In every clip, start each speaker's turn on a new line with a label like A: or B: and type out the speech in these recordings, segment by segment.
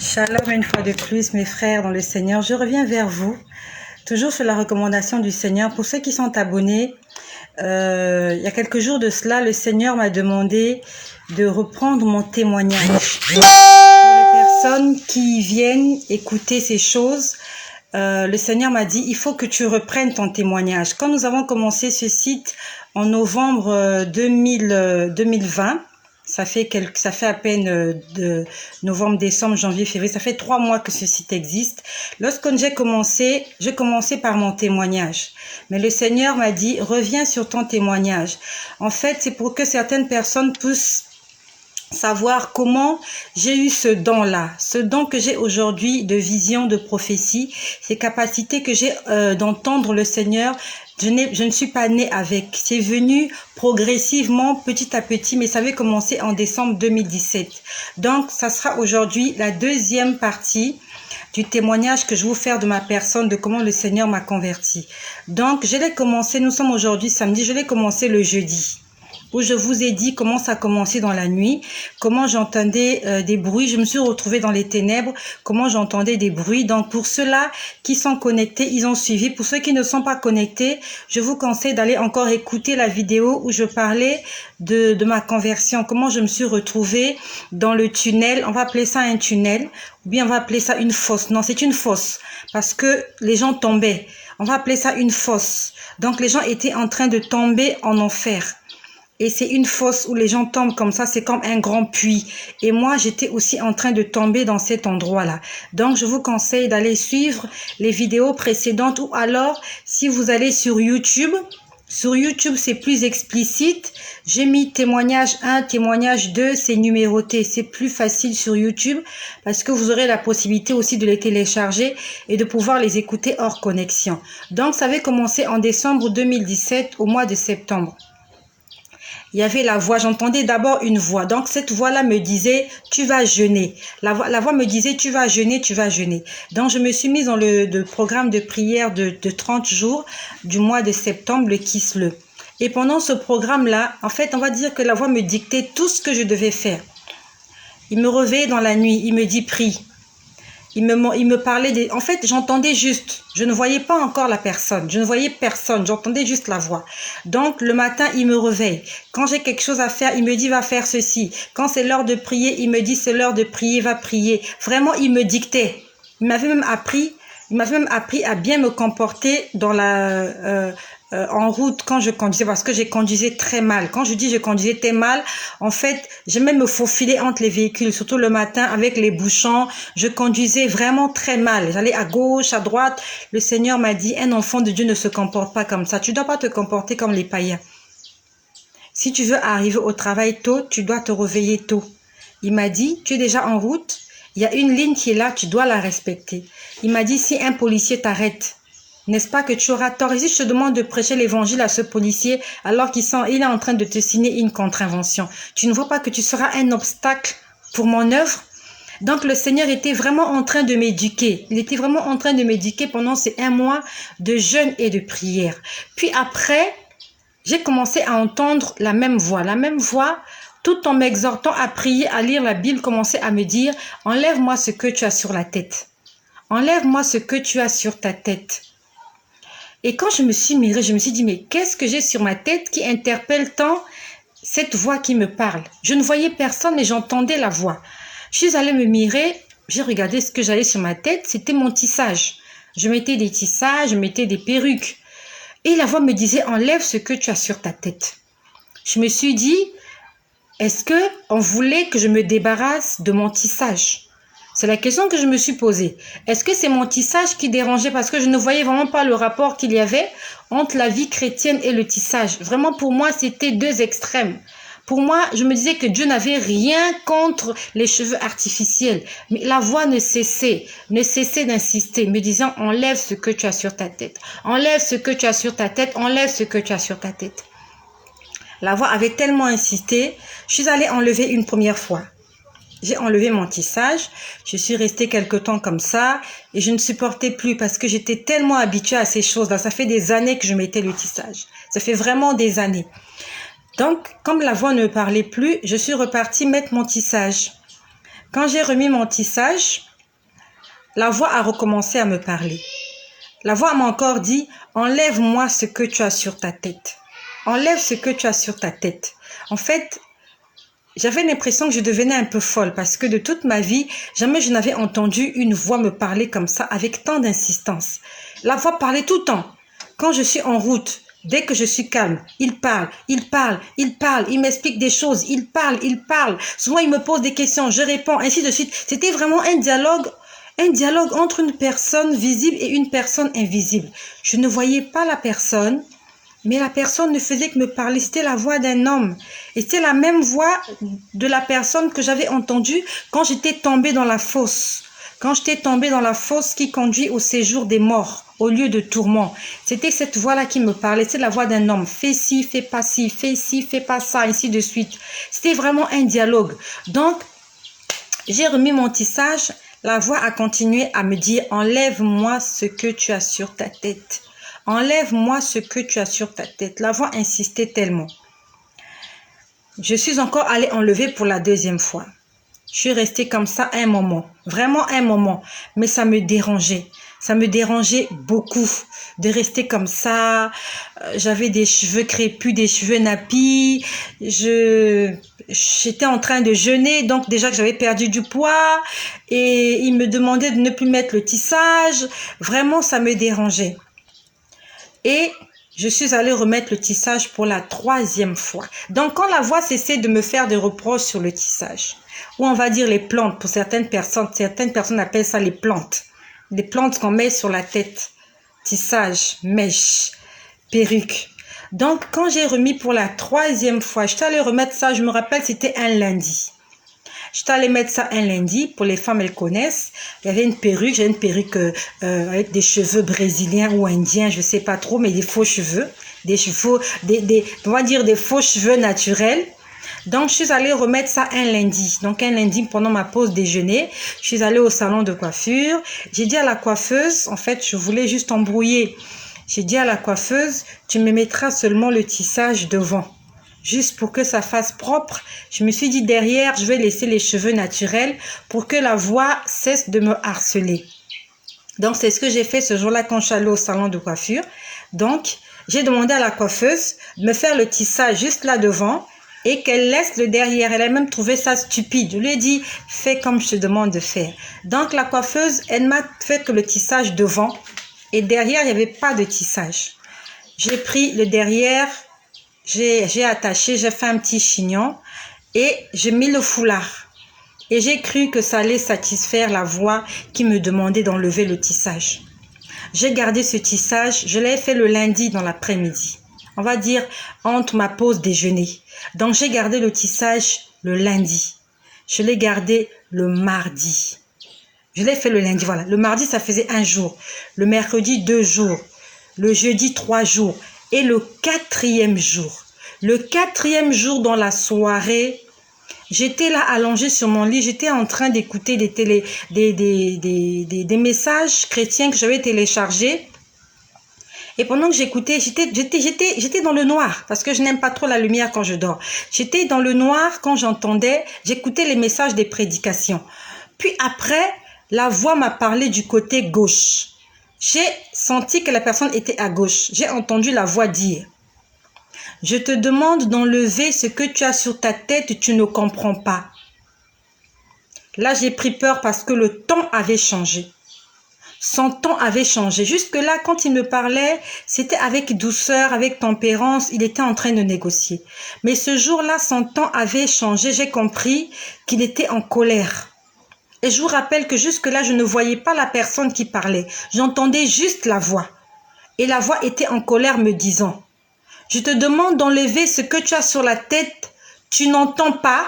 A: Shalom une fois de plus mes frères dans le Seigneur, je reviens vers vous, toujours sur la recommandation du Seigneur. Pour ceux qui sont abonnés, il y a quelques jours de cela, le Seigneur m'a demandé de reprendre mon témoignage. Pour les personnes qui viennent écouter ces choses, le Seigneur m'a dit, il faut que tu reprennes ton témoignage. Quand nous avons commencé ce site en novembre 2020, ça fait à peine de novembre, décembre, janvier, février. Ça fait 3 mois que ce site existe. Lorsque j'ai commencé par mon témoignage. Mais le Seigneur m'a dit, reviens sur ton témoignage. En fait, c'est pour que certaines personnes puissent savoir comment j'ai eu ce don-là, ce don que j'ai aujourd'hui de vision, de prophétie, ces capacités que j'ai d'entendre le Seigneur. Je ne suis pas née avec, c'est venu progressivement, petit à petit, mais ça avait commencé en décembre 2017. Donc, ça sera aujourd'hui la deuxième partie du témoignage que je vais vous faire de ma personne, de comment le Seigneur m'a converti. Donc, je l'ai commencé, nous sommes aujourd'hui samedi, je l'ai commencé le jeudi, où je vous ai dit comment ça a commencé dans la nuit, comment j'entendais des bruits, je me suis retrouvée dans les ténèbres, comment j'entendais des bruits. Donc pour ceux-là qui sont connectés, ils ont suivi. Pour ceux qui ne sont pas connectés, je vous conseille d'aller encore écouter la vidéo où je parlais de ma conversion, comment je me suis retrouvée dans le tunnel. On va appeler ça un tunnel, ou bien on va appeler ça une fosse. Non, c'est une fosse, parce que les gens tombaient. On va appeler ça une fosse. Donc les gens étaient en train de tomber en enfer. Et c'est une fosse où les gens tombent comme ça, c'est comme un grand puits. Et moi, j'étais aussi en train de tomber dans cet endroit-là. Donc, je vous conseille d'aller suivre les vidéos précédentes ou alors, si vous allez sur YouTube, c'est plus explicite. J'ai mis témoignage 1, témoignage 2, c'est numéroté. C'est plus facile sur YouTube parce que vous aurez la possibilité aussi de les télécharger et de pouvoir les écouter hors connexion. Donc, ça avait commencé en décembre 2017, au mois de septembre. Il y avait la voix, j'entendais d'abord une voix. Donc cette voix-là me disait, tu vas jeûner. La voix me disait, tu vas jeûner, tu vas jeûner. Donc je me suis mise dans le programme de prière de 30 jours du mois de septembre, le Kislev. Et pendant ce programme-là, en fait, on va dire que la voix me dictait tout ce que je devais faire. Il me réveillait dans la nuit, il me dit, prie. Il me parlait en fait, j'entendais juste. Je ne voyais pas encore la personne. Je ne voyais personne. J'entendais juste la voix. Donc, le matin, il me réveille. Quand j'ai quelque chose à faire, il me dit, va faire ceci. Quand c'est l'heure de prier, il me dit, c'est l'heure de prier, va prier. Vraiment, il me dictait. Il m'avait même appris à bien me comporter dans en route quand je conduisais, parce que je conduisais très mal. Quand je dis je conduisais très mal, en fait, j'aimais me faufiler entre les véhicules, surtout le matin avec les bouchons. Je conduisais vraiment très mal. J'allais à gauche, à droite. Le Seigneur m'a dit, un enfant de Dieu ne se comporte pas comme ça. Tu ne dois pas te comporter comme les païens. Si tu veux arriver au travail tôt, tu dois te réveiller tôt. Il m'a dit, tu es déjà en route. Il y a une ligne qui est là, tu dois la respecter. Il m'a dit, si un policier t'arrête, n'est-ce pas que tu auras tort? Et si je te demande de prêcher l'évangile à ce policier alors qu'il est en train de te signer une contravention, tu ne vois pas que tu seras un obstacle pour mon œuvre? Donc le Seigneur était vraiment en train de m'éduquer. Il était vraiment en train de m'éduquer pendant ces 1 mois de jeûne et de prière. Puis après, j'ai commencé à entendre la même voix. La même voix, tout en m'exhortant à prier, à lire la Bible, commençait à me dire, enlève-moi ce que tu as sur la tête. Enlève-moi ce que tu as sur ta tête. Et quand je me suis mirée, je me suis dit, mais qu'est-ce que j'ai sur ma tête qui interpelle tant cette voix qui me parle? Je ne voyais personne, mais j'entendais la voix. Je suis allée me mirer, j'ai regardé ce que j'avais sur ma tête, c'était mon tissage. Je mettais des tissages, je mettais des perruques. Et la voix me disait, enlève ce que tu as sur ta tête. Je me suis dit, est-ce qu'on voulait que je me débarrasse de mon tissage? C'est la question que je me suis posée. Est-ce que c'est mon tissage qui dérangeait? Parce que je ne voyais vraiment pas le rapport qu'il y avait entre la vie chrétienne et le tissage. Vraiment, pour moi, c'était 2 extrêmes. Pour moi, je me disais que Dieu n'avait rien contre les cheveux artificiels. Mais la voix ne cessait d'insister, me disant, enlève ce que tu as sur ta tête. Enlève ce que tu as sur ta tête. Enlève ce que tu as sur ta tête. La voix avait tellement insisté, je suis allée enlever une première fois. J'ai enlevé mon tissage, je suis restée quelque temps comme ça et je ne supportais plus parce que j'étais tellement habituée à ces choses-là. Ça fait des années que je mettais le tissage. Ça fait vraiment des années. Donc, comme la voix ne parlait plus, je suis repartie mettre mon tissage. Quand j'ai remis mon tissage, la voix a recommencé à me parler. La voix m'a encore dit, enlève-moi ce que tu as sur ta tête. Enlève ce que tu as sur ta tête. En fait, j'avais l'impression que je devenais un peu folle parce que de toute ma vie, jamais je n'avais entendu une voix me parler comme ça avec tant d'insistance. La voix parlait tout le temps. Quand je suis en route, dès que je suis calme, il parle, il m'explique des choses, il parle. Souvent, il me pose des questions, je réponds, ainsi de suite. C'était vraiment un dialogue entre une personne visible et une personne invisible. Je ne voyais pas la personne, mais la personne ne faisait que me parler. C'était la voix d'un homme. Et c'était la même voix de la personne que j'avais entendue quand j'étais tombée dans la fosse. Quand j'étais tombée dans la fosse qui conduit au séjour des morts, au lieu de tourment. C'était cette voix-là qui me parlait. C'était la voix d'un homme. Fais ci, fais pas ci, fais ci, fais pas ça, ainsi de suite. C'était vraiment un dialogue. Donc, j'ai remis mon tissage. La voix a continué à me dire, enlève-moi ce que tu as sur ta tête. Enlève-moi ce que tu as sur ta tête. La voix insistait tellement. Je suis encore allée enlever pour la deuxième fois. Je suis restée comme ça un moment, vraiment un moment, mais ça me dérangeait. Ça me dérangeait beaucoup de rester comme ça. J'avais des cheveux crépus, des cheveux nappis. J'étais en train de jeûner, donc déjà que j'avais perdu du poids. Et il me demandait de ne plus mettre le tissage. Vraiment, ça me dérangeait. Et je suis allée remettre le tissage pour la troisième fois. Donc, quand la voix cessait de me faire des reproches sur le tissage, ou on va dire les plantes, pour certaines personnes appellent ça les plantes qu'on met sur la tête, tissage, mèche, perruque. Donc, quand j'ai remis pour la troisième fois, je suis allée remettre ça, je me rappelle, c'était un lundi. Je suis allée mettre ça un lundi, pour les femmes, elles connaissent. Il y avait une perruque, j'ai une perruque avec des cheveux brésiliens ou indiens, je ne sais pas trop, mais des faux cheveux. On va dire des faux cheveux naturels. Donc, je suis allée remettre ça un lundi. Donc, un lundi, pendant ma pause déjeuner, je suis allée au salon de coiffure. J'ai dit à la coiffeuse, en fait, je voulais juste embrouiller. J'ai dit à la coiffeuse, tu me mettras seulement le tissage devant. Juste pour que ça fasse propre. Je me suis dit derrière, je vais laisser les cheveux naturels pour que la voix cesse de me harceler. Donc, c'est ce que j'ai fait ce jour-là quand je suis allée au salon de coiffure. Donc, j'ai demandé à la coiffeuse de me faire le tissage juste là devant et qu'elle laisse le derrière. Elle a même trouvé ça stupide. Je lui ai dit, fais comme je te demande de faire. Donc, la coiffeuse, elle m'a fait que le tissage devant et derrière, il n'y avait pas de tissage. J'ai pris le derrière. J'ai attaché, j'ai fait un petit chignon et j'ai mis le foulard. Et j'ai cru que ça allait satisfaire la voix qui me demandait d'enlever le tissage. J'ai gardé ce tissage, je l'ai fait le lundi dans l'après-midi. On va dire entre ma pause déjeuner. Donc j'ai gardé le tissage le lundi. Je l'ai gardé le mardi. Je l'ai fait le lundi, voilà. Le mardi, ça faisait 1 jour. Le mercredi, 2 jours. Le jeudi, 3 jours. Et le 4e jour. Le 4e jour dans la soirée, j'étais là allongée sur mon lit, j'étais en train d'écouter des messages chrétiens que j'avais téléchargés. Et pendant que j'écoutais, j'étais dans le noir parce que je n'aime pas trop la lumière quand je dors. J'étais dans le noir quand j'écoutais les messages des prédications. Puis après, la voix m'a parlé du côté gauche. J'ai senti que la personne était à gauche. J'ai entendu la voix dire, « Je te demande d'enlever ce que tu as sur ta tête, tu ne comprends pas. » Là, j'ai pris peur parce que le ton avait changé. Son ton avait changé. Jusque-là, quand il me parlait, c'était avec douceur, avec tempérance. Il était en train de négocier. Mais ce jour-là, son ton avait changé. J'ai compris qu'il était en colère. Et je vous rappelle que jusque-là, je ne voyais pas la personne qui parlait. J'entendais juste la voix. Et la voix était en colère me disant, « Je te demande d'enlever ce que tu as sur la tête. Tu n'entends pas ?»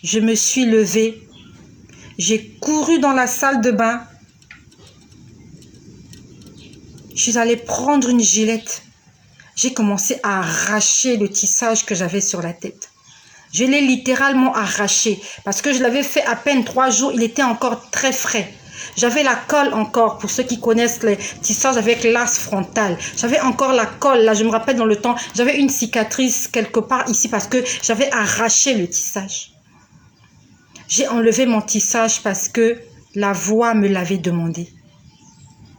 A: Je me suis levée. J'ai couru dans la salle de bain. Je suis allée prendre une gilette. J'ai commencé à arracher le tissage que j'avais sur la tête. Je l'ai littéralement arraché parce que je l'avais fait à peine 3 jours. Il était encore très frais. J'avais la colle encore, pour ceux qui connaissent les tissages avec l'as frontal. J'avais encore la colle, là, je me rappelle dans le temps, j'avais une cicatrice quelque part ici parce que j'avais arraché le tissage. J'ai enlevé mon tissage parce que la voix me l'avait demandé.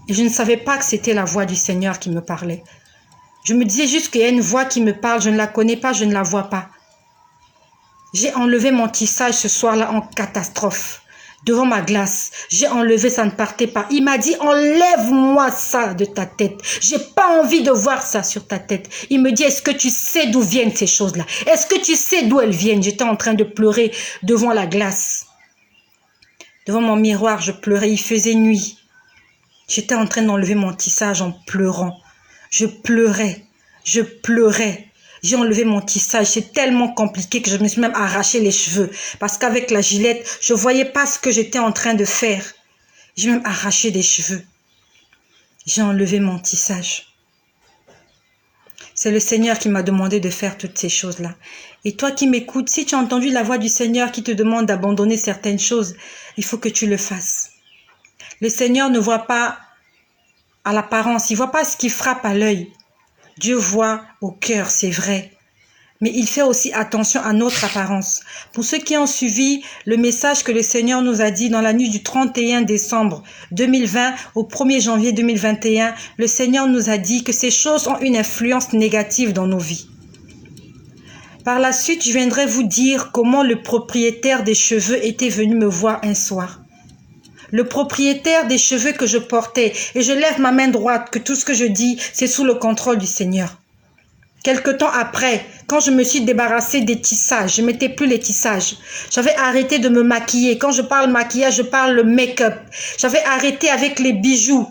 A: Et je ne savais pas que c'était la voix du Seigneur qui me parlait. Je me disais juste qu'il y a une voix qui me parle, je ne la connais pas, je ne la vois pas. J'ai enlevé mon tissage ce soir-là en catastrophe. Devant ma glace, j'ai enlevé, ça ne partait pas. Il m'a dit, enlève-moi ça de ta tête. J'ai pas envie de voir ça sur ta tête. Il me dit, est-ce que tu sais d'où viennent ces choses-là? Est-ce que tu sais d'où elles viennent? J'étais en train de pleurer devant la glace. Devant mon miroir, je pleurais, il faisait nuit. J'étais en train d'enlever mon tissage en pleurant. Je pleurais, je pleurais. J'ai enlevé mon tissage, c'est tellement compliqué que je me suis même arraché les cheveux. Parce qu'avec la gilette, je ne voyais pas ce que j'étais en train de faire. J'ai même arraché des cheveux. J'ai enlevé mon tissage. C'est le Seigneur qui m'a demandé de faire toutes ces choses-là. Et toi qui m'écoutes, si tu as entendu la voix du Seigneur qui te demande d'abandonner certaines choses, il faut que tu le fasses. Le Seigneur ne voit pas à l'apparence, il ne voit pas ce qui frappe à l'œil. Dieu voit au cœur, c'est vrai. Mais il fait aussi attention à notre apparence. Pour ceux qui ont suivi le message que le Seigneur nous a dit dans la nuit du 31 décembre 2020 au 1er janvier 2021, le Seigneur nous a dit que ces choses ont une influence négative dans nos vies. Par la suite, je viendrai vous dire comment le propriétaire des cheveux était venu me voir un soir. Le propriétaire des cheveux que je portais, et je lève ma main droite, que tout ce que je dis, c'est sous le contrôle du Seigneur. Quelque temps après, quand je me suis débarrassée des tissages, je ne mettais plus les tissages. J'avais arrêté de me maquiller. Quand je parle maquillage, je parle le make-up. J'avais arrêté avec les bijoux.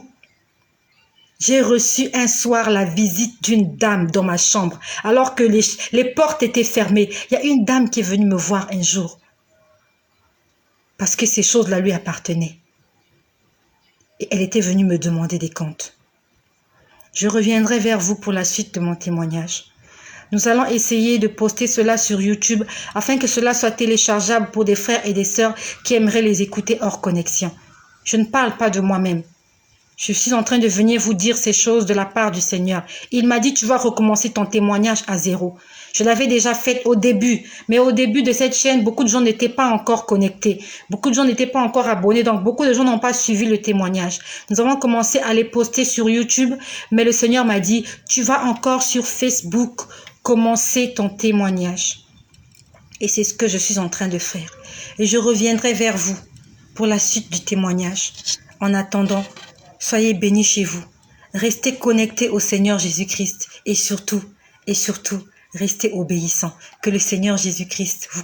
A: J'ai reçu un soir la visite d'une dame dans ma chambre, alors que les portes étaient fermées. Il y a une dame qui est venue me voir un jour, parce que ces choses-là lui appartenaient. Et elle était venue me demander des comptes. Je reviendrai vers vous pour la suite de mon témoignage. Nous allons essayer de poster cela sur YouTube afin que cela soit téléchargeable pour des frères et des sœurs qui aimeraient les écouter hors connexion. Je ne parle pas de moi-même. Je suis en train de venir vous dire ces choses de la part du Seigneur. Il m'a dit, tu vas recommencer ton témoignage à zéro. Je l'avais déjà fait au début, mais au début de cette chaîne, beaucoup de gens n'étaient pas encore connectés. Beaucoup de gens n'étaient pas encore abonnés, donc beaucoup de gens n'ont pas suivi le témoignage. Nous avons commencé à les poster sur YouTube, mais le Seigneur m'a dit, tu vas encore sur Facebook commencer ton témoignage. Et c'est ce que je suis en train de faire. Et je reviendrai vers vous pour la suite du témoignage. En attendant, soyez bénis chez vous. Restez connectés au Seigneur Jésus-Christ et surtout, restez obéissants. Que le Seigneur Jésus-Christ vous